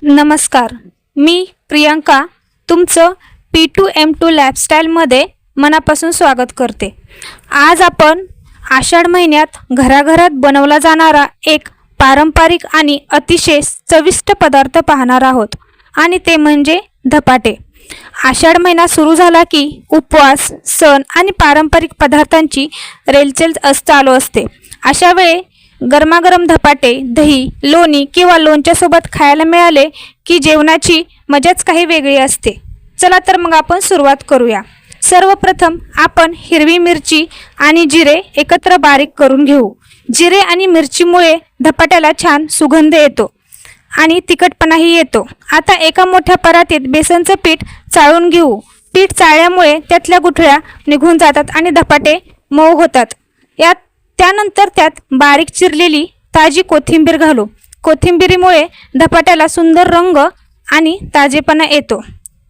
नमस्कार, मी प्रियंका तुमचं P2M2 लाईफस्टाईलमध्ये मनापासून स्वागत करते। आज आपण आषाढ महिन्यात घराघरात बनवला जाणारा एक पारंपरिक आणि अतिशय चविष्ट पदार्थ पाहणार आहोत आणि ते म्हणजे धपाटे। आषाढ महिना सुरू झाला की उपवास, सण आणि पारंपरिक पदार्थांची रेलचेल चालू असते। अशा वेळी गरमागरम धपाटे, दही, लोणी किंवा लोणच्यासोबत खायला मिळाले की जेवणाची मजाच काही वेगळी असते। चला तर मग आपण सुरुवात करूया। सर्वप्रथम आपण हिरवी मिरची आणि जिरे एकत्र बारीक करून घेऊ। जिरे आणि मिरचीमुळे धपाट्याला छान सुगंध येतो आणि तिखटपणाही येतो। आता एका मोठ्या परातीत बेसनचं पीठ चाळून घेऊ। पीठ चाळल्यामुळे त्यातल्या गुठळ्या निघून जातात आणि धपाटे मऊ होतात। त्यानंतर त्यात बारीक चिरलेली ताजी कोथिंबीर घालू। कोथिंबीरीमुळे धपाट्याला सुंदर रंग आणि ताजेपणा येतो।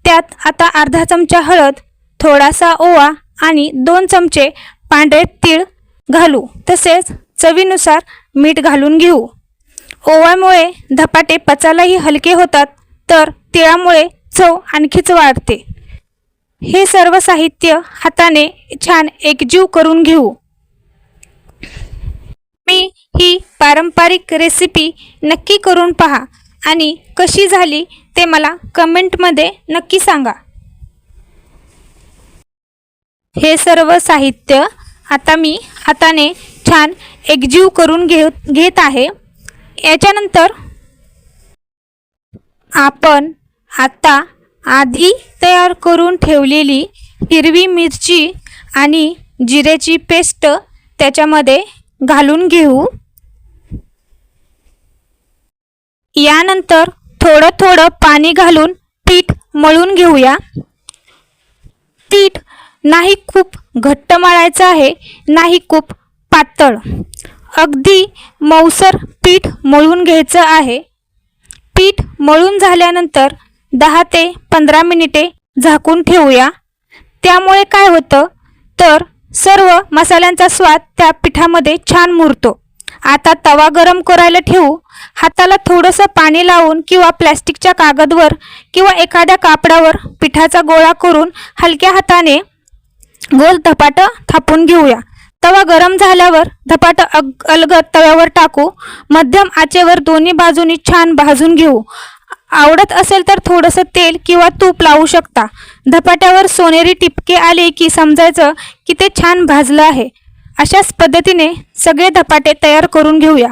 त्यात आता अर्धा चमचा हळद, थोडासा ओवा आणि 2 चमचे पांढरे तीळ घालू। तसेच चवीनुसार मीठ घालून घेऊ। ओव्यामुळे धपाटे पचायलाही हलके होतात तर तिळामुळे चव आणखीच वाढते। हे सर्व साहित्य हाताने छान एकजीव करून घेऊ। मी ही पारंपरिक रेसिपी नक्की करून पहा आणि कशी झाली ते मला कमेंटमध्ये नक्की सांगा। हे सर्व साहित्य आता मी हाताने छान एकजीव करून घेत आहे। याच्यानंतर आपण आता आधी तयार करून ठेवलेली हिरवी मिरची आणि जिऱ्याची पेस्ट त्याच्यामध्ये घालून घेऊ। यानंतर थोडं थोडं पाणी घालून पीठ मळून घेऊया। पीठ नाही खूप घट्ट मळायचं आहे, नाही खूप पातळ, अगदी मऊसर पीठ मळून घ्यायचं आहे। पीठ मळून झाल्यानंतर 10 ते 15 मिनिटे झाकून ठेवूया। त्यामुळे काय होतं तर सर्व मसाल्यांचा स्वाद त्या पिठामध्ये छान मुरतो। आता तवा गरम करायला ठेवू। हाताला थोडंसं पाणी लावून किंवा प्लास्टिकच्या कागदवर किंवा एखाद्या कापडावर पिठाचा गोळा करून हलक्या हाताने गोल धपाटा थापून घेऊया। तवा गरम झाल्यावर धपाटा अलगद तव्यावर टाकू। मध्यम आचेवर दोन्ही बाजूनी छान भाजून घेऊ। आवडत असेल तर थोडंसं तेल किंवा तूप लावू शकता। धपाट्यावर सोनेरी टिपके आले की समजायचं की ते छान भाजलं आहे। अशाच पद्धतीने सगळे धपाटे तयार करून घेऊया।